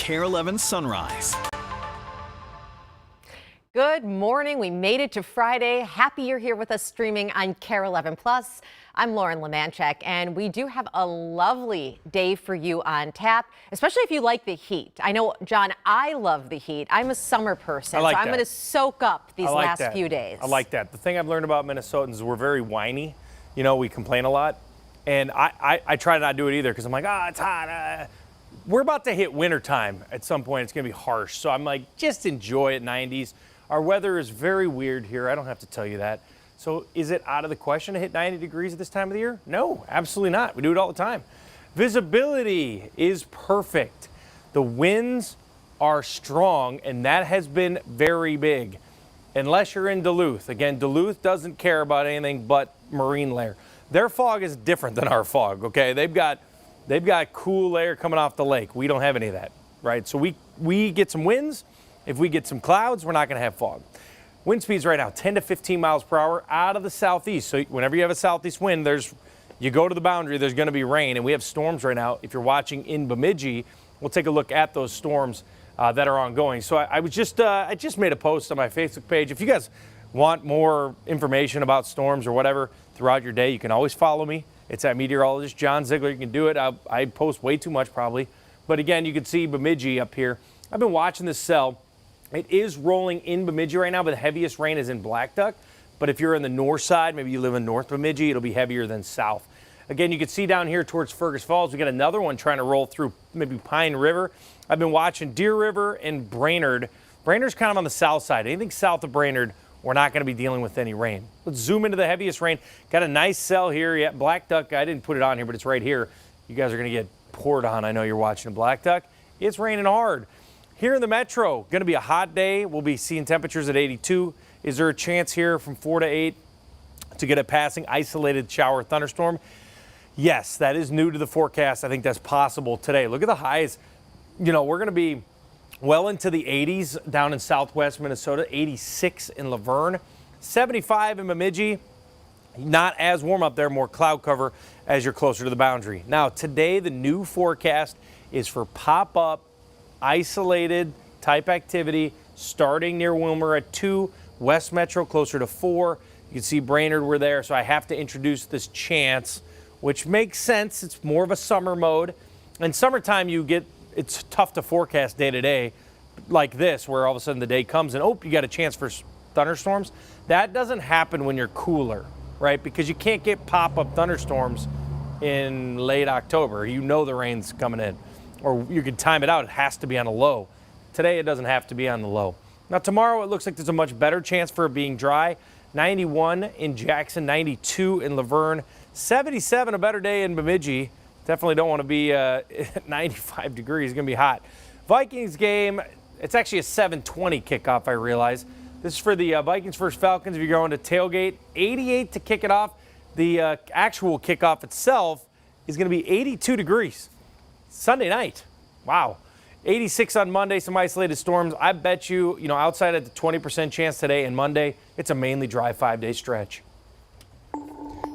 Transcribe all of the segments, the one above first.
KARE 11 Sunrise. Good morning. We made it to Friday. Happy you're here with us streaming on KARE 11 Plus. I'm Lauren Lemanchek, and we do have a lovely day for you on tap, especially if you like the heat. I know, John, I love the heat. I'm a summer person, so I'm going to soak up these last few days. I like that. The thing I've learned about Minnesotans is we're very whiny. You know, we complain a lot, and I try to not do it either because I'm like, it's hot. We're about to hit wintertime at some point. It's going to be harsh, so I'm like, just enjoy it, 90s. Our weather is very weird here. I don't have to tell you that. So is it out of the question to hit 90 degrees at this time of the year? No, absolutely not. We do it all the time. Visibility is perfect. The winds are strong, and that has been very big. Unless you're in Duluth. Again, Duluth doesn't care about anything but marine layer. Their fog is different than our fog, okay? They've got cool air coming off the lake. We don't have any of that, right? So we get some winds. If we get some clouds, we're not going to have fog. Wind speeds right now, 10 to 15 miles per hour out of the southeast. So whenever you have a southeast wind, you go to the boundary, there's going to be rain. And we have storms right now. If you're watching in Bemidji, we'll take a look at those storms that are ongoing. So I just made a post on my Facebook page. If you guys want more information about storms or whatever throughout your day, you can always follow me. It's at meteorologist John Ziegler. You can do it. I post way too much probably. But again, you can see Bemidji up here. I've been watching this cell. It is rolling in Bemidji right now, but the heaviest rain is in Black Duck. But if you're in the north side, maybe you live in North Bemidji, it'll be heavier than south. Again, you can see down here towards Fergus Falls, we got another one trying to roll through maybe Pine River. I've been watching Deer River and Brainerd. Brainerd's kind of on the south side. Anything south of Brainerd, we're not going to be dealing with any rain. Let's zoom into the heaviest rain. Got a nice cell here. Yeah, Black Duck, I didn't put it on here, but it's right here. You guys are going to get poured on. I know you're watching Black Duck. It's raining hard. Here in the metro, going to be a hot day. We'll be seeing temperatures at 82. Is there a chance here from 4 to 8 to get a passing isolated shower thunderstorm? Yes, that is new to the forecast. I think that's possible today. Look at the highs. You know, we're going to be well into the 80s down in southwest Minnesota, 86 in Laverne, 75 in Bemidji. Not as warm up there, more cloud cover as you're closer to the boundary. Now, today, the new forecast is for pop-up isolated type activity starting near Wilmer at 2, West Metro closer to 4. You can see Brainerd, we're there, so I have to introduce this chance, which makes sense. It's more of a summer mode. In summertime, it's tough to forecast day to day like this, where all of a sudden the day comes and, you got a chance for thunderstorms. That doesn't happen when you're cooler, right? Because you can't get pop-up thunderstorms in late October. You know the rain's coming in. Or you can time it out. It has to be on a low. Today, it doesn't have to be on the low. Now, tomorrow, it looks like there's a much better chance for it being dry. 91 in Jackson, 92 in Laverne, 77, a better day in Bemidji. Definitely don't want to be at 95 degrees. It's going to be hot. Vikings game, it's actually a 7:20 kickoff, I realize. This is for the Vikings versus Falcons. If you're going to tailgate, 88 to kick it off. The actual kickoff itself is going to be 82 degrees. Sunday night. Wow. 86 on Monday, some isolated storms. I bet you, outside at the 20% chance today and Monday, it's a mainly dry 5-day stretch.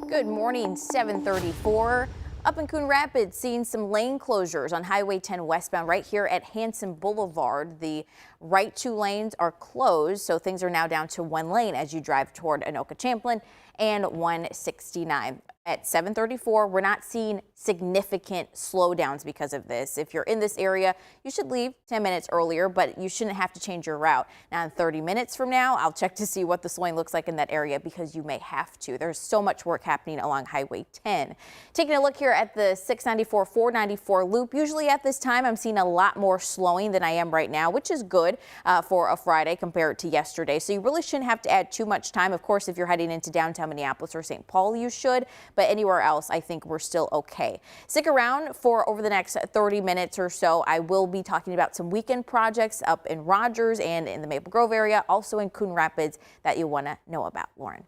Good morning, 7:34. Up in Coon Rapids, seeing some lane closures on Highway 10 westbound right here at Hanson Boulevard. The right 2 lanes are closed, so things are now down to 1 lane as you drive toward Anoka Champlin and 169. At 7:34, we're not seeing significant slowdowns because of this. If you're in this area, you should leave 10 minutes earlier, but you shouldn't have to change your route. Now, in 30 minutes from now, I'll check to see what the slowing looks like in that area because you may have to. There's so much work happening along Highway 10. Taking a look here at the 694, 494 loop. Usually at this time, I'm seeing a lot more slowing than I am right now, which is good for a Friday compared to yesterday. So you really shouldn't have to add too much time. Of course, if you're heading into downtown Minneapolis or St. Paul, you should. But anywhere else, I think we're still okay. Stick around for over the next 30 minutes or so. I will be talking about some weekend projects up in Rogers and in the Maple Grove area, also in Coon Rapids, that you want to know about. Lauren.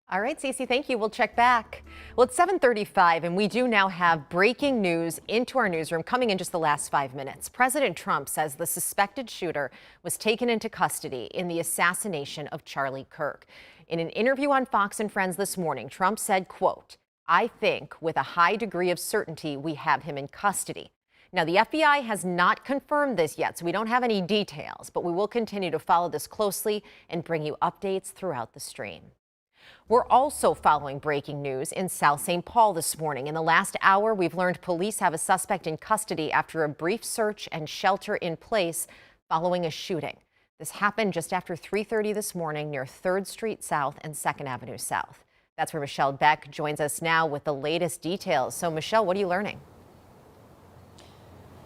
All right, Stacey, thank you. We'll check back. Well, it's 7:35, and we do now have breaking news into our newsroom coming in just the last 5 minutes. President Trump says the suspected shooter was taken into custody in the assassination of Charlie Kirk. In an interview on Fox and Friends this morning, Trump said, quote, "I think with a high degree of certainty we have him in custody." Now, the FBI has not confirmed this yet, so we don't have any details, but we will continue to follow this closely and bring you updates throughout the stream. We're also following breaking news in South St. Paul this morning. In the last hour, we've learned police have a suspect in custody after a brief search and shelter in place following a shooting. This happened just after 3:30 this morning near 3rd Street South and 2nd Avenue South. That's where Michelle Beck joins us now with the latest details. So, Michelle, what are you learning?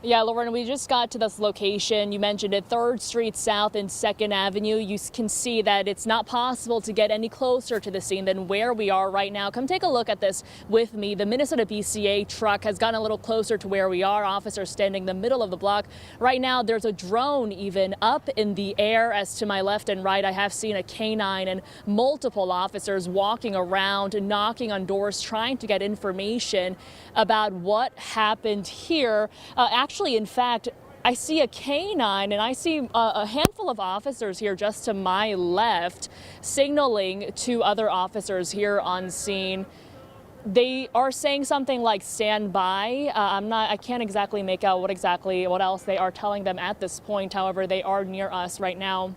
Yeah, Lauren, we just got to this location. You mentioned it, 3rd Street South and 2nd Avenue. You can see that it's not possible to get any closer to the scene than where we are right now. Come take a look at this with me. The Minnesota BCA truck has gotten a little closer to where we are. Officers standing in the middle of the block. Right now, there's a drone even up in the air. As to my left and right, I have seen a canine and multiple officers walking around, knocking on doors, trying to get information about what happened here. Actually, in fact, I see a canine and I see a handful of officers here just to my left signaling to other officers here on scene. They are saying something like stand by. I can't exactly make out what else they are telling them at this point. However, they are near us right now.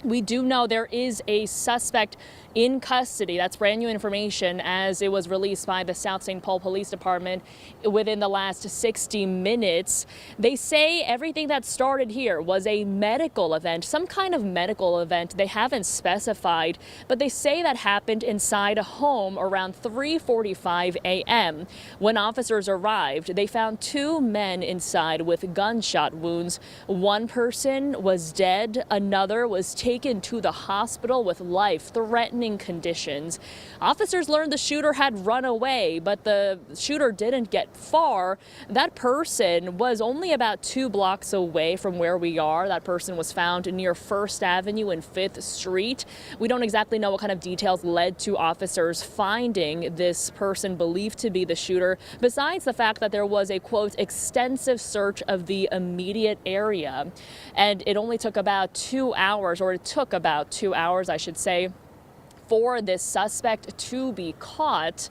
We do know there is a suspect in custody. That's brand new information as it was released by the South St. Paul Police Department within the last 60 minutes. They say everything that started here was a medical event, some kind of medical event. They haven't specified, but they say that happened inside a home around 3:45 a.m. When officers arrived, they found 2 men inside with gunshot wounds. One person was dead, another was taken to the hospital with life-threatening conditions. Officers learned the shooter had run away, but the shooter didn't get far. That person was only about 2 blocks away from where we are. That person was found near 1st Avenue and 5th Street. We don't exactly know what kind of details led to officers finding this person believed to be the shooter, besides the fact that there was a, quote, extensive search of the immediate area. And it only took about 2 hours, or it took about 2 hours, I should say, for this suspect to be caught.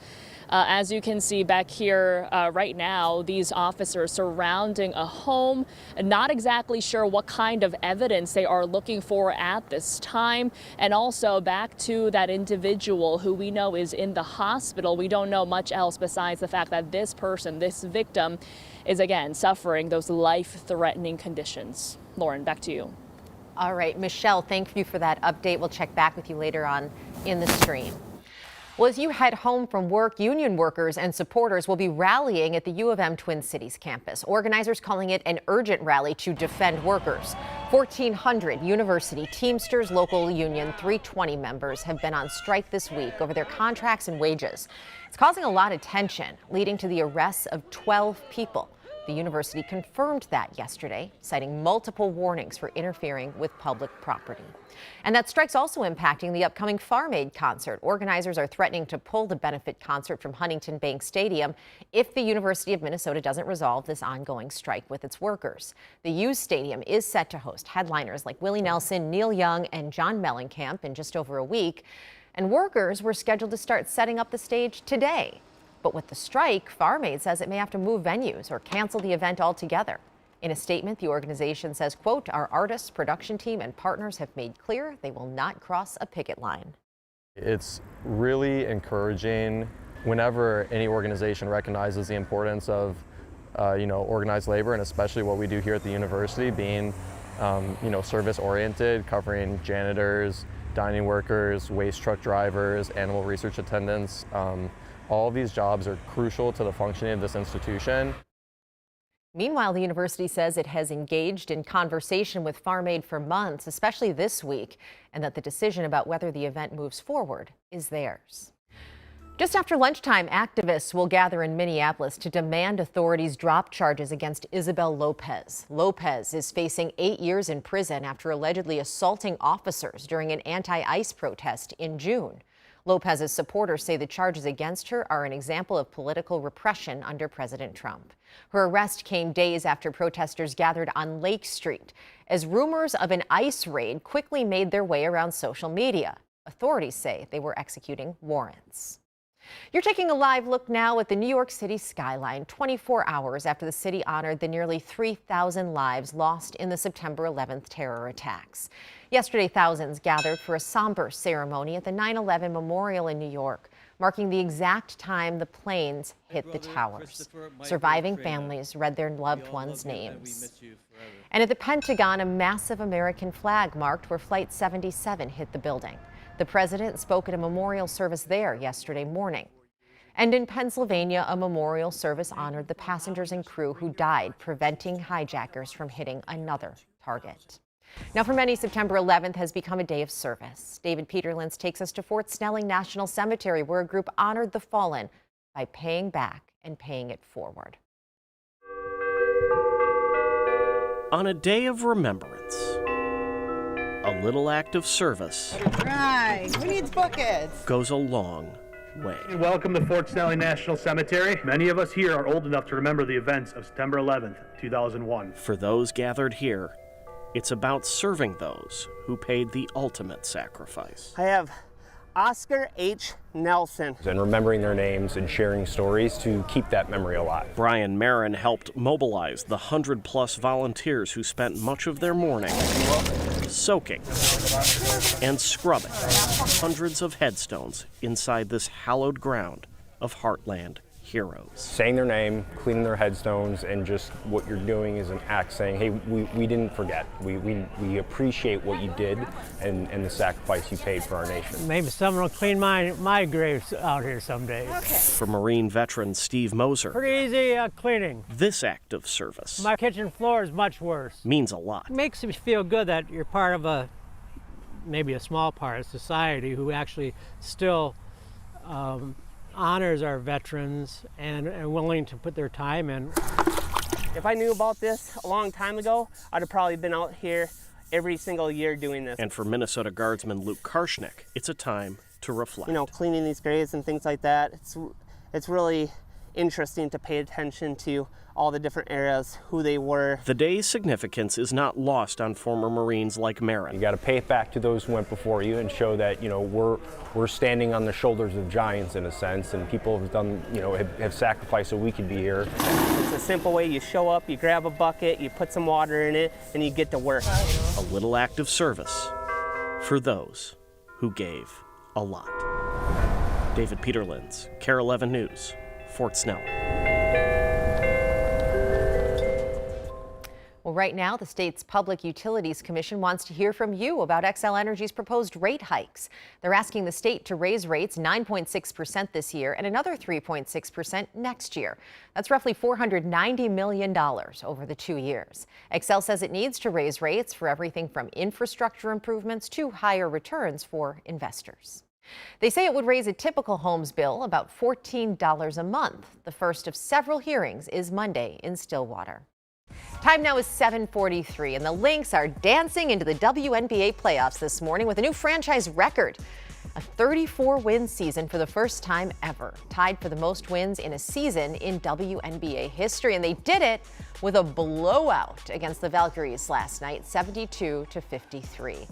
As you can see back here right now, these officers surrounding a home, not exactly sure what kind of evidence they are looking for at this time. And also back to that individual who we know is in the hospital. We don't know much else besides the fact that this person, this victim, is again suffering those life-threatening conditions. Lauren, back to you. All right, Michelle, thank you for that update. We'll check back with you later on in the stream. Well, as you head home from work, union workers and supporters will be rallying at the U of M Twin Cities campus. Organizers calling it an urgent rally to defend workers. 1,400 university Teamsters Local Union 320 members have been on strike this week over their contracts and wages. It's causing a lot of tension, leading to the arrests of 12 people. The university confirmed that yesterday, citing multiple warnings for interfering with public property. And that strike's also impacting the upcoming Farm Aid concert. Organizers are threatening to pull the benefit concert from Huntington Bank Stadium if the University of Minnesota doesn't resolve this ongoing strike with its workers. The U Stadium is set to host headliners like Willie Nelson, Neil Young, and John Mellencamp in just over a week. And workers were scheduled to start setting up the stage today. But with the strike, Farm Aid says it may have to move venues or cancel the event altogether. In a statement, the organization says, quote, our artists, production team, and partners have made clear they will not cross a picket line. It's really encouraging whenever any organization recognizes the importance of organized labor, and especially what we do here at the university, being service oriented, covering janitors, dining workers, waste truck drivers, animal research attendants. All of these jobs are crucial to the functioning of this institution. Meanwhile, the university says it has engaged in conversation with Farm Aid for months, especially this week, and that the decision about whether the event moves forward is theirs. Just after lunchtime, activists will gather in Minneapolis to demand authorities drop charges against Isabel Lopez. Lopez is facing 8 years in prison after allegedly assaulting officers during an anti-ICE protest in June. Lopez's supporters say the charges against her are an example of political repression under President Trump. Her arrest came days after protesters gathered on Lake Street, as rumors of an ICE raid quickly made their way around social media. Authorities say they were executing warrants. You're taking a live look now at the New York City skyline, 24 hours after the city honored the nearly 3,000 lives lost in the September 11th terror attacks. Yesterday, thousands gathered for a somber ceremony at the 9/11 Memorial in New York, marking the exact time the planes hit the towers. Surviving families read their loved ones' names. And at the Pentagon, a massive American flag marked where Flight 77 hit the building. The president spoke at a memorial service there yesterday morning. And in Pennsylvania, a memorial service honored the passengers and crew who died preventing hijackers from hitting another target. Now, for many, September 11th has become a day of service. David Peterlins takes us to Fort Snelling National Cemetery, where a group honored the fallen by paying back and paying it forward. On a day of remembrance, a little act of service Right, who needs buckets? goes a long way. Welcome to Fort Snelling National Cemetery. Many of us here are old enough to remember the events of September 11th, 2001. For those gathered here, it's about serving those who paid the ultimate sacrifice. I have Oscar H. Nelson. And remembering their names and sharing stories to keep that memory alive. Brian Marin helped mobilize the 100-plus volunteers who spent much of their morning soaking and scrubbing hundreds of headstones inside this hallowed ground of Heartland heroes. Saying their name, cleaning their headstones, and just what you're doing is an act saying, hey, we didn't forget. We appreciate what you did and the sacrifice you paid for our nation. Maybe someone will clean my graves out here someday. For Marine veteran Steve Moser, Pretty easy cleaning. this act of service My kitchen floor is much worse. means a lot. It makes me feel good that you're part of maybe a small part of society who actually still honors our veterans and are willing to put their time in. If I knew about this a long time ago, I'd have probably been out here every single year doing this. And for Minnesota Guardsman Luke Karshnick, it's a time to reflect. You know, cleaning these graves and things like that, it's really interesting to pay attention to all the different eras, who they were. The day's significance is not lost on former Marines like Marin. You got to pay it back to those who went before you and show that, we're standing on the shoulders of giants in a sense, and people have done, have sacrificed so we could be here. It's a simple way. You show up, you grab a bucket, you put some water in it, and you get to work. A little act of service for those who gave a lot. David Peterlins, KARE 11 News, Fort Snelling. Well, right now, the state's Public Utilities Commission wants to hear from you about Xcel Energy's proposed rate hikes. They're asking the state to raise rates 9.6% this year and another 3.6% next year. That's roughly $490 million over the 2 years. Xcel says it needs to raise rates for everything from infrastructure improvements to higher returns for investors. They say it would raise a typical home's bill about $14 a month. The first of several hearings is Monday in Stillwater. Time now is 7:43, and the Lynx are dancing into the WNBA playoffs this morning with a new franchise record. A 34-win season for the first time ever, tied for the most wins in a season in WNBA history. And they did it with a blowout against the Valkyries last night, 72-53.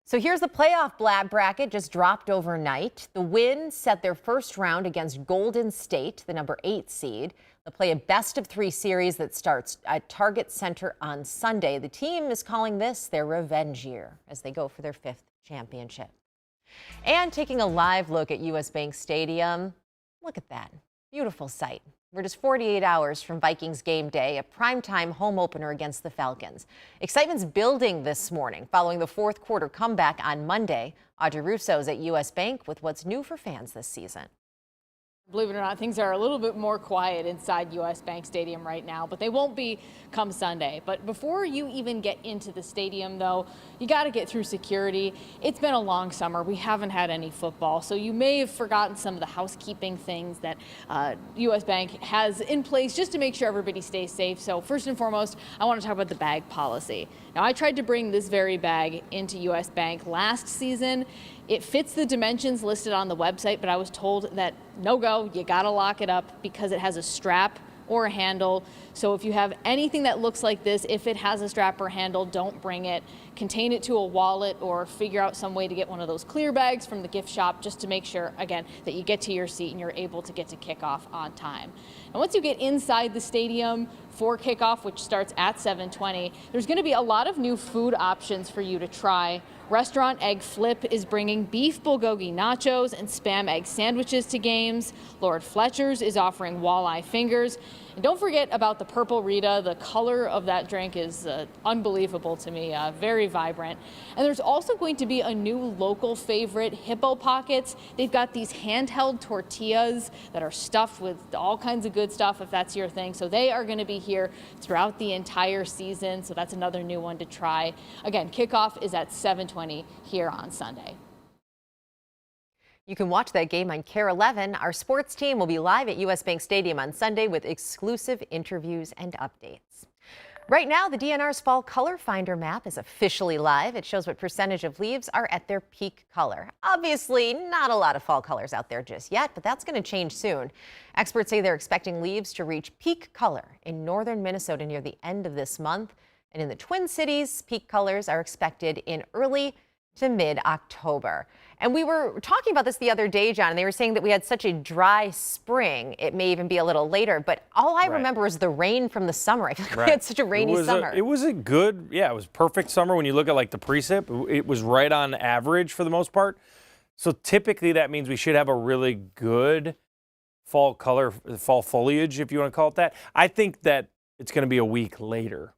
So here's the playoff bracket, just dropped overnight. The Wind set their first round against Golden State, the number 8 seed. They'll play a best-of-3 series that starts at Target Center on Sunday. The team is calling this their revenge year as they go for their 5th championship. And taking a live look at US Bank Stadium, look at that. Beautiful sight. We're just 48 hours from Vikings game day, a primetime home opener against the Falcons. Excitement's building this morning following the fourth quarter comeback on Monday. Audrey Russo's at US Bank with what's new for fans this season. Believe it or not, things are a little bit more quiet inside US Bank Stadium right now, but they won't be come Sunday. But before you even get into the stadium, though, you got to get through security. It's been a long summer. We haven't had any football, so you may have forgotten some of the housekeeping things that US Bank has in place just to make sure everybody stays safe. So first and foremost, I want to talk about the bag policy. Now, I tried to bring this very bag into US Bank last season. It fits the dimensions listed on the website, but I was told that no go, you gotta lock it up because it has a strap or a handle. So if you have anything that looks like this, if it has a strap or handle, don't bring it. Contain it to a wallet or figure out some way to get one of those clear bags from the gift shop just to make sure, again, that you get to your seat and you're able to get to kickoff on time. And once you get inside the stadium for kickoff, which starts at 7:20, there's going to be a lot of new food options for you to try. Restaurant Egg Flip is bringing beef bulgogi nachos and Spam egg sandwiches to games. Lord Fletcher's is offering walleye fingers. And don't forget about the Purple Rita. The color of that drink is unbelievable to me, very vibrant. And there's also going to be a new local favorite, Hippo Pockets. They've got these handheld tortillas that are stuffed with all kinds of good stuff, if that's your thing. So they are going to be here throughout the entire season. So that's another new one to try. Again, kickoff is at 7:20 here on Sunday. You can watch that game on KARE 11. Our sports team will be live at US Bank Stadium on Sunday with exclusive interviews and updates. Right now, the DNR's Fall Color Finder map is officially live. It shows what percentage of leaves are at their peak color. Obviously, not a lot of fall colors out there just yet, but that's going to change soon. Experts say they're expecting leaves to reach peak color in northern Minnesota near the end of this month. And in the Twin Cities, peak colors are expected in early to mid-October. And we were talking about this the other day, John, and they were saying that we had such a dry spring. It may even be a little later, but all I remember is the rain from the summer. I feel like we had such a rainy summer. It was a good, it was perfect summer. When you look at like the precip, it was right on average for the most part. So typically that means we should have a really good fall color, fall foliage, if you want to call it that. I think that it's going to be a week later.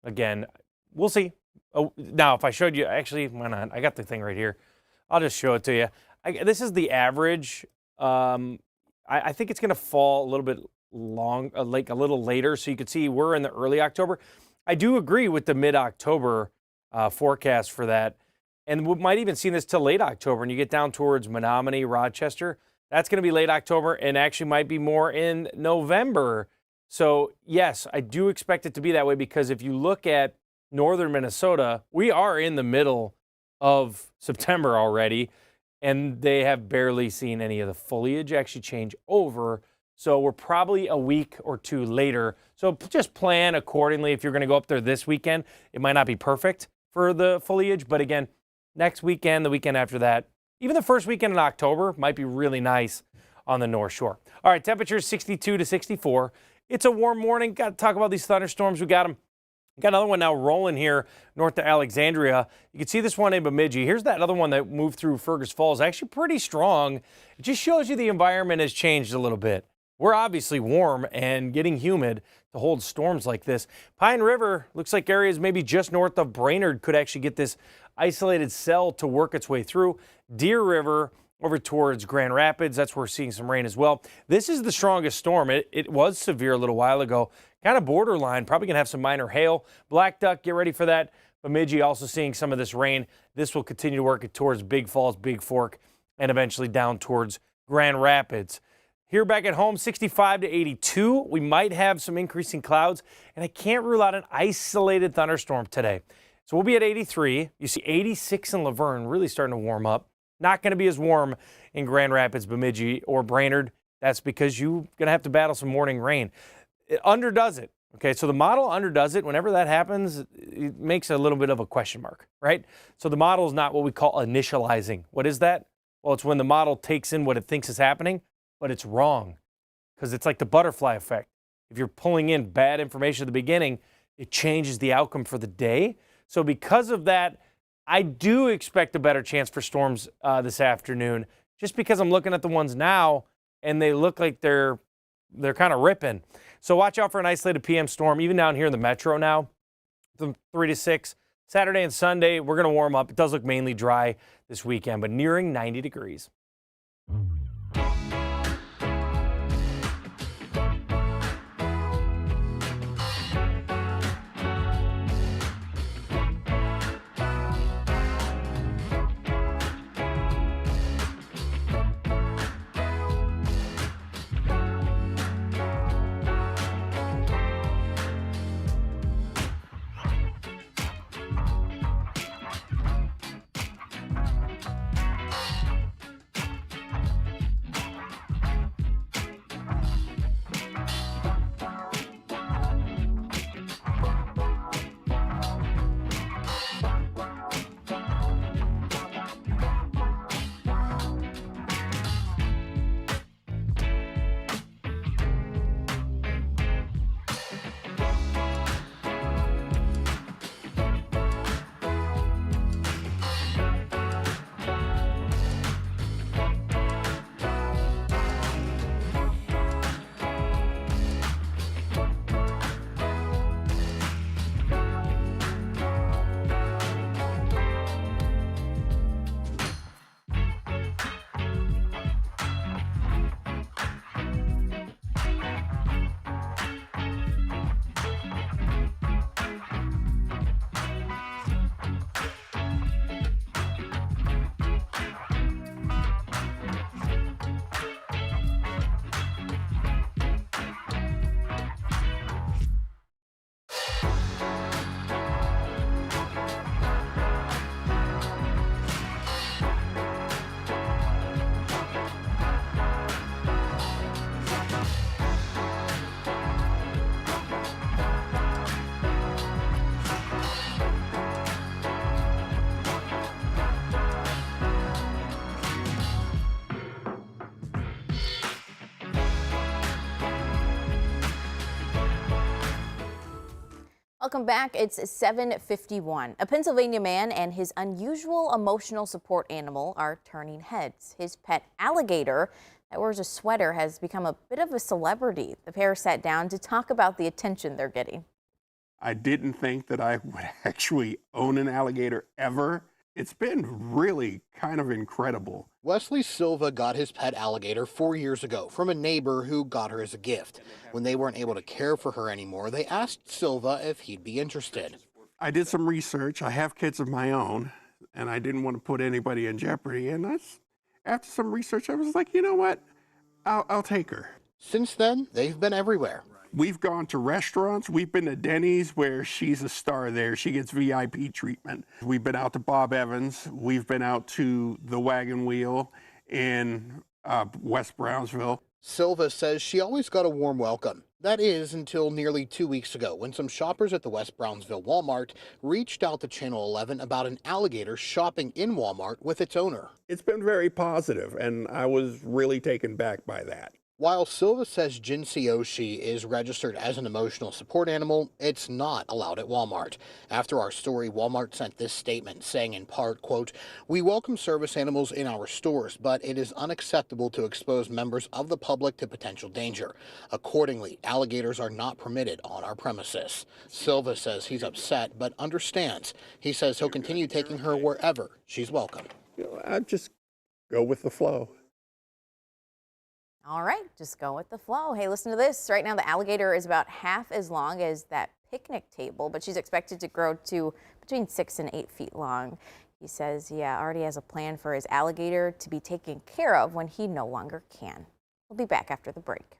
Again, we'll see. Oh, now, if I showed you, actually, why not? I got the thing right here. I'll just show it to you. This is the average. I think it's going to fall a little bit like a little later. So you can see we're in the early October. I do agree with the mid-October forecast for that. And we might even see this till late October. And you get down towards Menominee, Rochester, that's going to be late October and actually might be more in November. So, yes, I do expect it to be that way because if you look at northern Minnesota, we are in the middle of September already, and they have barely seen any of the foliage actually change over. So we're probably a week or two later. So just plan accordingly. If you're going to go up there this weekend, it might not be perfect for the foliage, but again, next weekend, the weekend after that, even the first weekend in October might be really nice on the North Shore. All right, temperature 62 to 64. It's a warm morning. Got to talk about these thunderstorms. We got them. Got another one now rolling here north to Alexandria. You can see this one in Bemidji. Here's that other one that moved through Fergus Falls. Actually pretty strong. It just shows you the environment has changed a little bit. We're obviously warm and getting humid to hold storms like this. Pine River looks like areas maybe just north of Brainerd could actually get this isolated cell to work its way through. Deer River over towards Grand Rapids. That's where we're seeing some rain as well. This is the strongest storm. It was severe a little while ago. Kind of borderline, probably going to have some minor hail. Black Duck, get ready for that. Bemidji also seeing some of this rain. This will continue to work it towards Big Falls, Big Fork, and eventually down towards Grand Rapids. Here back at home, 65 to 82. We might have some increasing clouds, and I can't rule out an isolated thunderstorm today. So we'll be at 83. You see 86 in Laverne, really starting to warm up. Not going to be as warm in Grand Rapids, Bemidji, or Brainerd. That's because you're going to have to battle some morning rain. It underdoes it. Okay, so the model underdoes it. Whenever that happens, it makes a little bit of a question mark, right? So the model is not what we call initializing. What is that? Well, it's when the model takes in what it thinks is happening, but it's wrong because it's like the butterfly effect. If you're pulling in bad information at the beginning, it changes the outcome for the day. So because of that, I do expect a better chance for storms this afternoon just because I'm looking at the ones now and they look like they're kind of ripping. So watch out for an isolated PM storm, even down here in the metro now, from 3 to 6. Saturday and Sunday, we're going to warm up. It does look mainly dry this weekend, but nearing 90 degrees. Welcome back. It's 7:51. A Pennsylvania man and his unusual emotional support animal are turning heads. His pet alligator that wears a sweater has become a bit of a celebrity. The pair sat down to talk about the attention they're getting. I didn't think that I would actually own an alligator ever. It's been really kind of incredible. Wesley Silva got his pet alligator 4 years ago from a neighbor who got her as a gift. When they weren't able to care for her anymore, they asked Silva if he'd be interested. I did some research. I have kids of my own, and I didn't want to put anybody in jeopardy. And after some research, I was like, you know what? I'll take her. Since then, they've been everywhere. We've gone to restaurants. We've been to Denny's where she's a star there. She gets VIP treatment. We've been out to Bob Evans. We've been out to the Wagon Wheel in West Brownsville. Silva says she always got a warm welcome. That is until nearly 2 weeks ago when some shoppers at the West Brownsville Walmart reached out to Channel 11 about an alligator shopping in Walmart with its owner. It's been very positive, and I was really taken back by that. While Silva says Jinsei Oshi is registered as an emotional support animal, it's not allowed at Walmart. After our story, Walmart sent this statement saying in part, quote, "We welcome service animals in our stores, but it is unacceptable to expose members of the public to potential danger. Accordingly, alligators are not permitted on our premises." Silva says he's upset, but understands. He says he'll continue taking her wherever she's welcome. I just go with the flow. All right, just go with the flow. Hey, listen to this. Right now, the alligator is about half as long as that picnic table, but she's expected to grow to between 6 and 8 feet long. He says, already has a plan for his alligator to be taken care of when he no longer can. We'll be back after the break.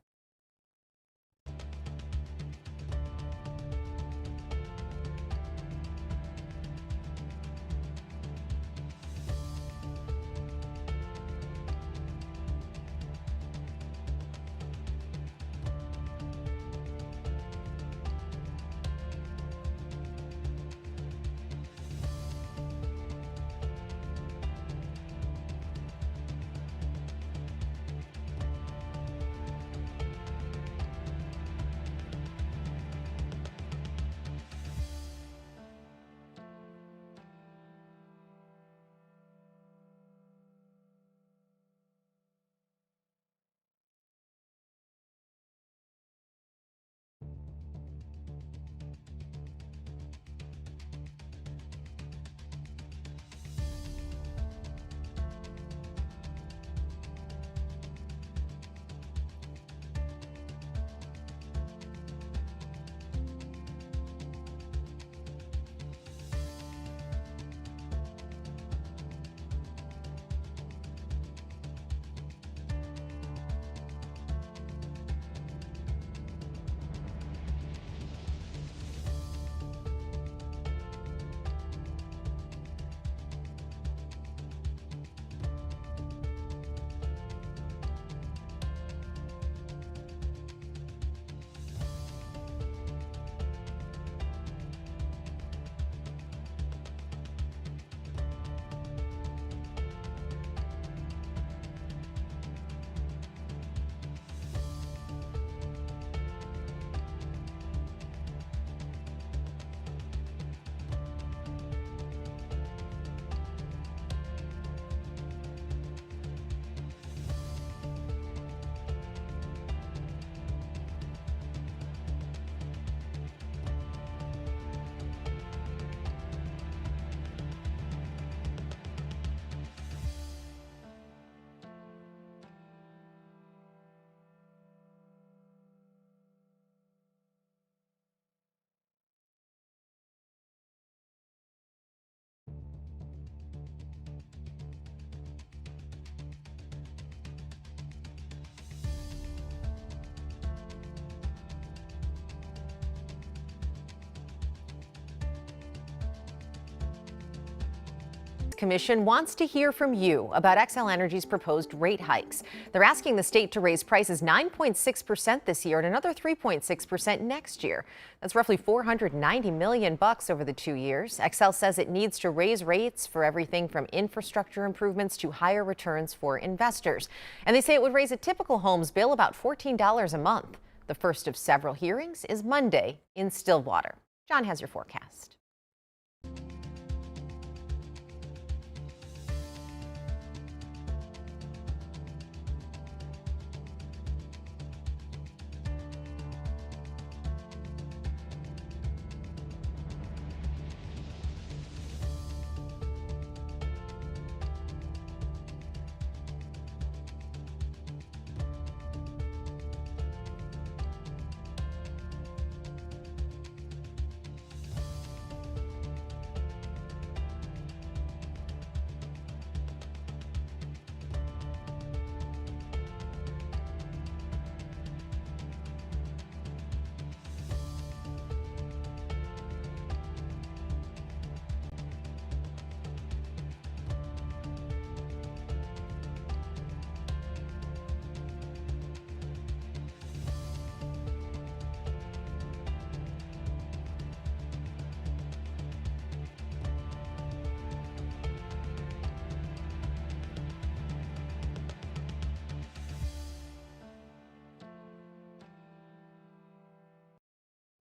Commission wants to hear from you about Xcel Energy's proposed rate hikes. They're asking the state to raise prices 9.6% this year and another 3.6% next year. That's roughly $490 million over the 2 years. Xcel says it needs to raise rates for everything from infrastructure improvements to higher returns for investors. And they say it would raise a typical home's bill about $14 a month. The first of several hearings is Monday in Stillwater. John has your forecast.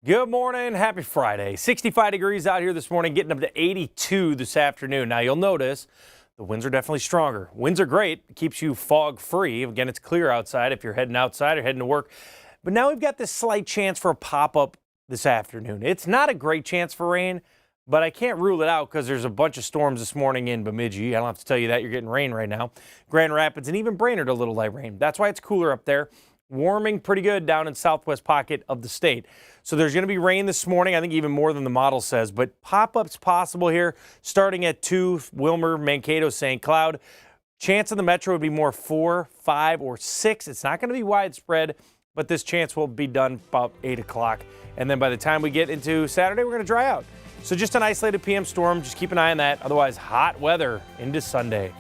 Good morning. Happy Friday. 65 degrees out here this morning, getting up to 82 this afternoon. Now, you'll notice the winds are definitely stronger. Winds are great. It keeps you fog free. Again, it's clear outside if you're heading outside or heading to work. But now we've got this slight chance for a pop-up this afternoon. It's not a great chance for rain, but I can't rule it out because there's a bunch of storms this morning in Bemidji. I don't have to tell you that. You're getting rain right now. Grand Rapids and even Brainerd, a little light rain. That's why it's cooler up there. Warming pretty good down in southwest pocket of the state. So there's going to be rain this morning, I think even more than the model says, but pop-ups possible here starting at 2, Wilmer, Mankato, St. Cloud. Chance in the metro would be more 4, 5, or 6. It's not going to be widespread, but this chance will be done about 8 o'clock. And then by the time we get into Saturday, we're going to dry out. So just an isolated PM storm. Just keep an eye on that. Otherwise, hot weather into Sunday.